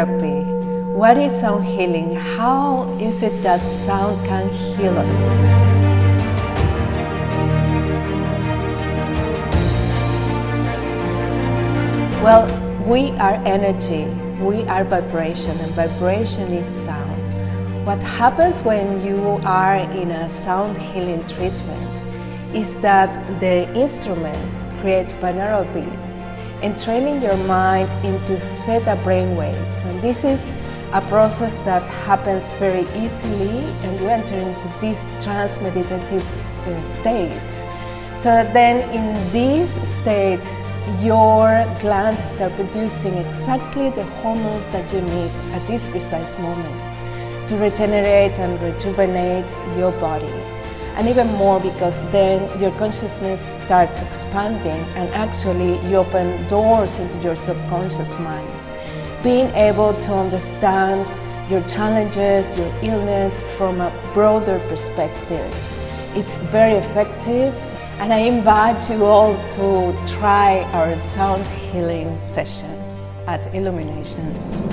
therapy? What is sound healing? How is it that sound can heal us? Well, we are energy, we are vibration, and vibration is sound. What happens when you are in a sound healing treatment is that the instruments create binaural beats, entraining your mind into theta brainwaves. And this is a process that happens very easily, and you enter into this trance meditative state. So that then in this state, your glands start producing exactly the hormones that you need at this precise moment to regenerate and rejuvenate your body. And even more, because then your consciousness starts expanding and actually you open doors into your subconscious mind. Being able to understand your challenges, your illness from a broader perspective. It's very effective, and I invite you all to try our sound healing sessions at Illuminations.